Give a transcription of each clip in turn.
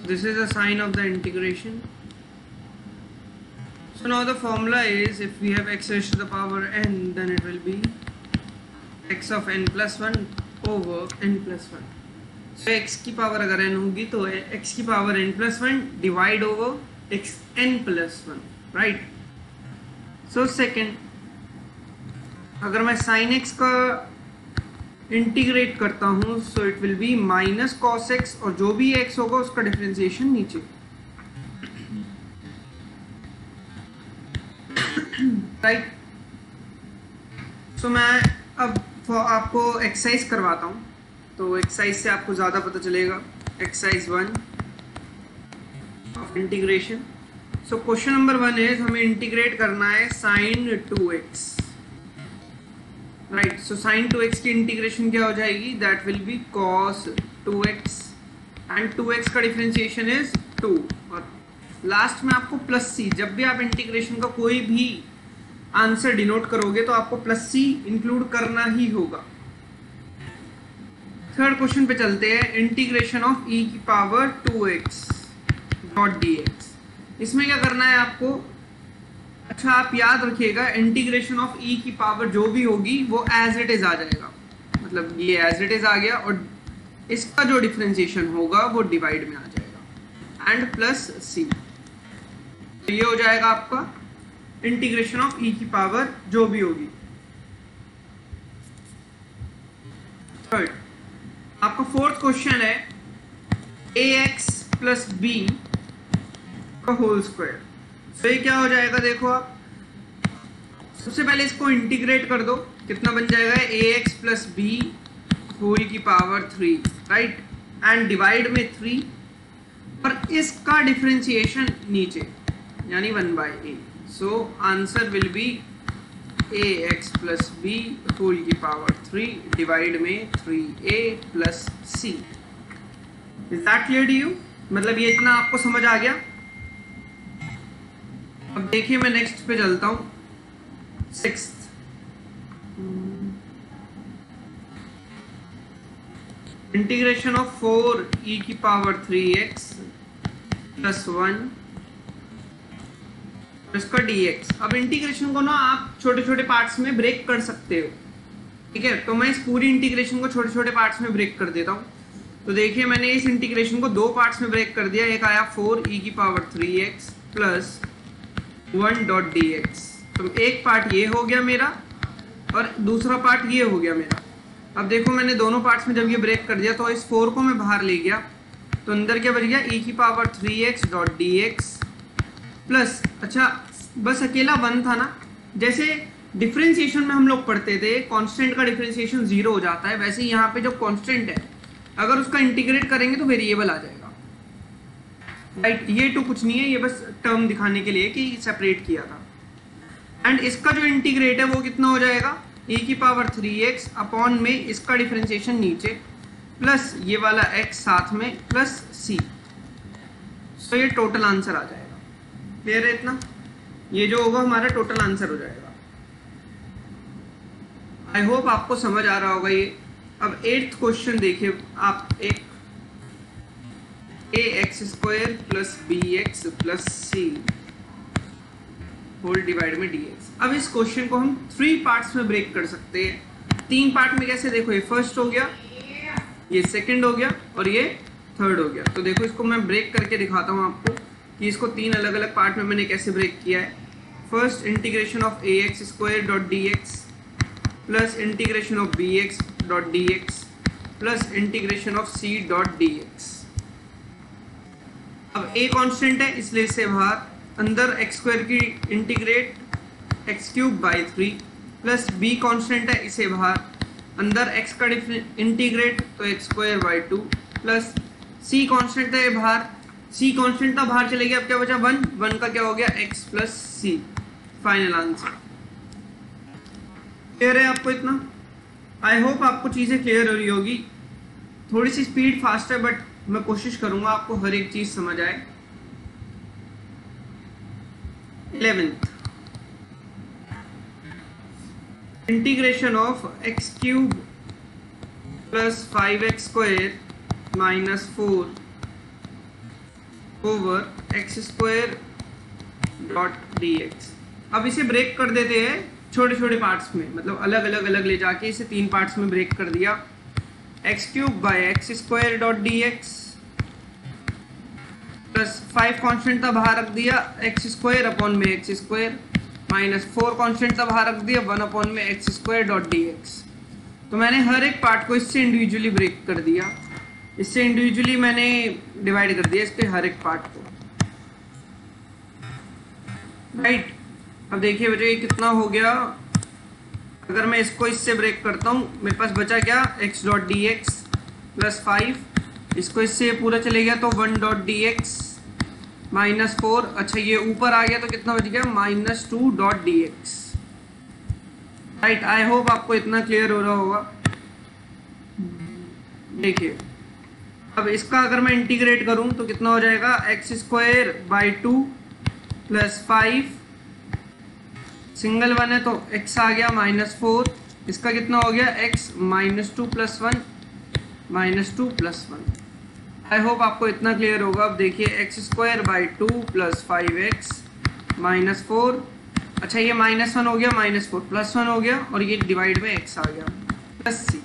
This is the sign of the integration. So now the formula is, if we have x raised to the power n, then it will be x of n plus 1 over n plus 1. So x की power अगर n होगी तो x की power n plus 1 divide over x n plus 1, right. So second, अगर मैं sin x का integrate करता हूँ so it will be minus cos x, और जो भी x होगा उसका डिफरेंशिएशन नीचे, राइट. सो मैं अब आपको एक्सरसाइज करवाता हूँ, तो एक्सरसाइज से आपको ज़्यादा पता चलेगा. Exercise 1 of integration. So question number 1 is, हमें इंटीग्रेट करना है sign 2x, right. So sine 2x की इंटीग्रेशन क्या हो जाएगी, that will be cos 2x, and 2x का डिफरेंशिएशन इज 2, और लास्ट में आपको प्लस सी. जब भी आप इंटीग्रेशन का कोई भी आंसर डिनोट करोगे तो आपको प्लस सी इंक्लूड करना ही होगा. थर्ड क्वेश्चन पे चलते हैं. इंटीग्रेशन ऑफ e की पावर 2x डॉट dx. इसमें क्या करना है आपको, अच्छा आप याद रखिएगा, इंटीग्रेशन ऑफ e की पावर जो भी होगी वो एज इट इज आ जाएगा, मतलब ये एज इट इज आ गया, और इसका जो डिफरेंशिएशन होगा वो डिवाइड में आ जाएगा, एंड प्लस सी. तो ये हो जाएगा आपका इंटीग्रेशन ऑफ e की पावर जो भी होगी. थर्ड, आपका फोर्थ क्वेश्चन है ax प्लस बी का होल स्क्वायर. तो ये क्या हो जाएगा, देखो आप सबसे पहले इसको इंटीग्रेट कर दो, कितना बन जाएगा, ax प्लस बी होल की पावर 3, राइट, एंड डिवाइड में 3, और इसका डिफरेंशिएशन नीचे यानी 1/a. So answer will be ax plus B whole की पावर 3 डिवाइड में 3a plus c. Is that clear to you? मतलब ये इतना आपको समझ आ गया. अब देखिए मैं नेक्स्ट पे चलता हूं. सिक्स्थ, इंटीग्रेशन ऑफ 4e की पावर 3x प्लस 1 इसका dx. अब इंटीग्रेशन को ना आप छोटे छोटे पार्ट्स में ब्रेक कर सकते हो, ठीक है. तो मैं इस पूरी इंटीग्रेशन को छोटे छोटे पार्ट्स में ब्रेक कर देता हूँ. तो देखिए मैंने इस इंटीग्रेशन को दो पार्ट्स में ब्रेक कर दिया. एक आया 4e की power 3x plus 1 dot dx. तो एक पार्ट ये हो गया मेरा और दूसरा पार्ट ये हो गया मेरा. अब देखो मैंने दोनों पार्ट्स में जब ये ब्रेक कर दिया तो इस 4 को मैं बाहर ले गया, तो अंदर क्या बच गया, e की power 3x dot dx plus, अच्छा बस अकेला 1 था ना. जैसे डिफरेंशिएशन में हम लोग पढ़ते थे कांस्टेंट का डिफरेंशिएशन 0 हो जाता है, वैसे यहाँ पे जो कांस्टेंट है अगर उसका इंटीग्रेट करेंगे तो वेरिएबल आ जाएगा, राइट. ये तो कुछ नहीं है, ये बस टर्म दिखाने के लिए कि सेपरेट किया था. एंड इसका जो इंटीग्रेट है वो कितना हो जाएगा, e की पावर 3x अपॉन में इसका डिफरेंशिएशन नीचे प्लस ये वाला x साथ में प्लस c. तो ये टोटल आंसर आ जाएगा. क्लियर है इतना? ये जो होगा हमारा टोटल आंसर हो जाएगा. आई होप आपको समझ आ रहा होगा ये. अब 8th क्वेश्चन देखिए आप. एक ax square plus bx plus c whole divide में dx. अब इस क्वेश्चन को हम 3 पार्ट्स में ब्रेक कर सकते हैं. 3 पार्ट में कैसे, देखो ये फर्स्ट हो गया, ये सेकंड हो गया और ये थर्ड हो गया. तो देखो इसको मैं ब्रेक करके दिखाता हूँ आपको कि इसको 3 अलग अलग पार्ट में मैंने कैसे ब्रेक किया है. First integration of ax square dot dx plus integration of bx dot dx plus integration of c dot dx. अब a कांस्टेंट है इसलिए इससे बाहर, अंदर x स्क्वायर की integrate x cube by 3 plus b constant है इसे बाहर, अंदर x का इंटीग्रेट तो x square by 2 plus c constant है बाहर, c कांस्टेंट था बाहर चले गया. अब क्या बचा, 1 का क्या हो गया, x plus c. Final answer. Clear है आपको इतना? आई होप आपको चीजें क्लियर हो रही होगी. थोड़ी सी स्पीड फास्ट है बट मैं कोशिश करूंगा आपको हर एक चीज समझ आए. 11th, integration of x cube plus 5x square minus 4 over x square dot D X. अब इसे ब्रेक कर देते हैं छोटे छोटे पार्ट्स में, मतलब अलग ले जाके इसे 3 पार्ट्स में ब्रेक कर दिया। X cube by x square dot D x plus 5 constant था बाहर रख दिया, एक्स स्क्वायर अपॉन में एक्स स्क्वायर माइनस 4 कॉन्स्टेंट था बाहर रख दिया, 1 अपॉन में x square dot D x. तो मैंने हर एक पार्ट को इससे इंडिविजुअली ब्रेक कर दिया, इससे इंडिविजुअली मैंने डिवाइड कर दिया इसके हर एक पार्ट को, राइट। अब देखिए बेटे ये कितना हो गया, अगर मैं इसको इससे ब्रेक करता हूँ मेरे पास बचा क्या, x dot D x plus 5, इसको इससे पूरा चले गया तो 1 डॉट डी एक्स माइनस 4, अच्छा ये ऊपर आ गया तो कितना बच गया, minus 2 dot D x, right. आई होप आपको इतना क्लियर हो रहा होगा। देखिए अब इसका अगर मैं इंटीग्रेट करूं तो कितना हो जाएगा, x square by 2 plus 5, single 1 है तो x आ गया माइनस 4, इसका कितना हो गया x minus 2 plus 1 minus 2 plus 1। आई होप आपको इतना क्लियर होगा। अब देखिए x square by 2 plus 5x minus 4, अच्छा ये माइनस 1 हो गया, माइनस 4 प्लस 1 हो गया और ये डिवाइड में x आ गया plus c।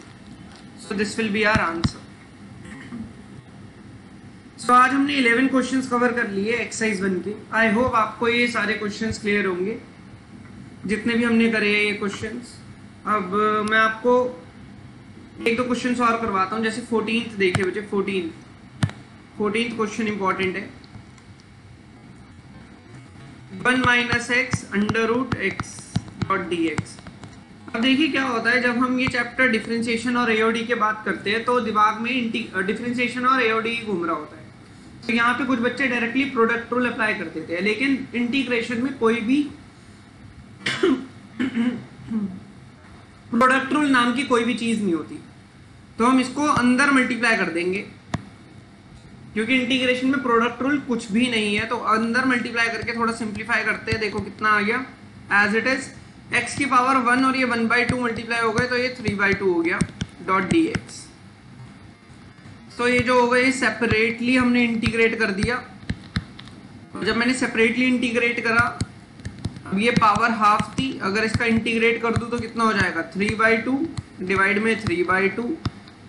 So this will be our answer. So आज हमने 11 क्वेश्चंस कवर कर लिए एक्सरसाइज 1 के। आई होप आपको ये सारे क्वेश्चंस क्लियर होंगे जितने भी हमने करे हैं ये क्वेश्चंस। अब मैं आपको 1-2 क्वेश्चंस और करवाता हूँ। जैसे 14th देखिए बच्चे, 14th क्वेश्चन इंपॉर्टेंट है। 1 minus X under root X dot D X. अब देखिए क्या होता है, जब हम ये चैप्टर डिफरेंशिएशन और एओडी के बात करते हैं तो दिमाग में डिफरेंशिएशन और एओडी घूम रहा होता है। तो यहाँ पे कुछ बच्चे डायरेक्टली प्रोडक्ट रूल अप्लाई कर देते हैं, लेकिन इंटीग्रेशन में कोई भी प्रोडक्ट रूल नाम की कोई भी चीज नहीं होती। तो हम इसको अंदर मल्टीप्लाई कर देंगे, क्योंकि इंटीग्रेशन में प्रोडक्ट रूल कुछ भी नहीं है। तो अंदर मल्टीप्लाई करके थोड़ा सिंप्लीफाई करते हैं। देखो कितना आ गया, एज इट इज x की पावर 1 और ये 1/2 मल्टीप्लाई हो गए तो ये 3/2 हो गया डॉट डी एक्स। तो ये जो हो गया ये सेपरेटली हमने इंटीग्रेट कर दिया। जब मैंने सेपरेटली इंटीग्रेट करा, अब ये पावर हाफ थी, अगर इसका इंटीग्रेट कर दूं तो कितना हो जाएगा, 3/2 डिवाइड में 3/2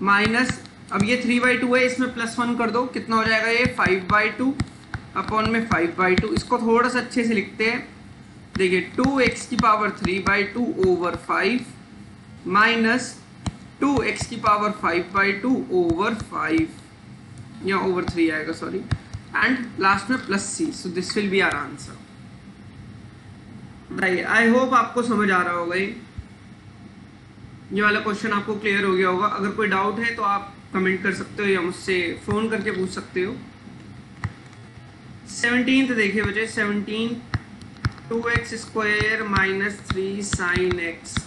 माइनस, अब ये 3/2 है इसमें प्लस 1 कर दो, कितना हो जाएगा ये 5/2 अपॉन में 5/2। इसको थोड़ा सा अच्छे से लिखते हैं। देखिए 2x की पावर 3/2 ओवर 5 माइनस 2x की पावर 5/2 ओवर 5, या ओवर 3 आएगा सॉरी, एंड लास्ट में plus c। So this will be our answer. I hope आपको समझ आ रहा होगा ये वाला क्वेश्चन आपको क्लियर हो गया होगा। अगर कोई डाउट है तो आप कमेंट कर सकते हो या मुझसे फोन करके पूछ सकते हो। 17th देखिए बच्चे, 17 2x square minus 3 sine X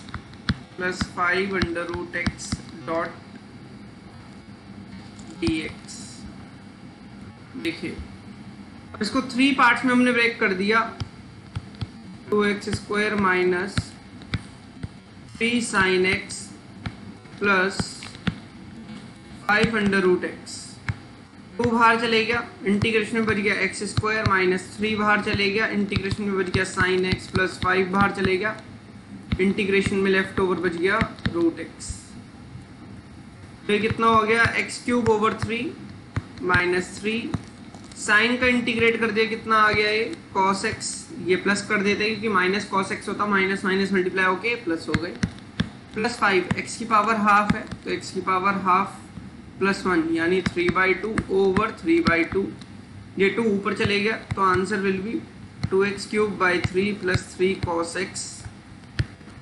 plus 5 under root X dot D X. देखिए अब इसको 3 पार्ट्स में हमने ब्रेक कर दिया। 2x square minus 3 sine X plus 5 under root X, 2 बाहर चले गया, इंटीग्रेशन में बच गया एक्स स्क्वायर माइनस 3 बाहर चले गया, इंटीग्रेशन में बच गया साइन एक्स प्लस 5 बाहर चले गया, इंटीग्रेशन में लेफ्ट ओवर बच गया रूट एक्स। तो ये कितना हो गया, X cube over 3 minus 3, sine का इंटीग्रेट कर दिया, कितना आ गया ये कॉस एक्स, ये प्लस कर देते हैं क्योंकि माइनस कॉस एक्स होता, माइनस माइनस मल्टीप्लाई होके प्लस हो गए, प्लस 5, एक्स की पावर हाफ है तो एक्स की पावर हाफ प्लस 1 यानी 3/2 ओवर 3/2, ये 2 ऊपर चले गया तो answer will be 2x cube by 3 plus 3 cos X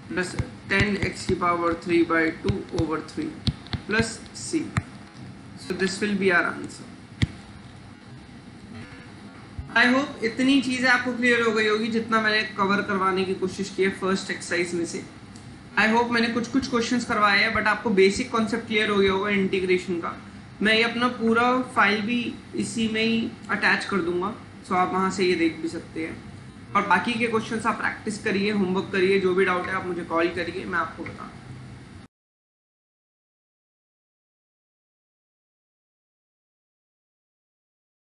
plus 10x की power 3/2 over 3 plus c। So this will be our answer. I hope इतनी चीजें आपको क्लियर हो गई होगी जितना मैंने कवर करवाने की कोशिश की है फर्स्ट एक्सरसाइज में से। आई होप मैंने कुछ क्वेश्चंस करवाए हैं बट आपको बेसिक कॉन्सेप्ट क्लियर हो गया होगा इंटीग्रेशन का। मैं ये अपना पूरा फाइल भी इसी में ही अटैच कर दूंगा, सो आप वहाँ से ये देख भी सकते हैं। और बाकी के क्वेश्चंस आप प्रैक्टिस करिए, होमवर्क करिए, जो भी डाउट है आप मुझे कॉल करिए, मैं आपको बताऊँ।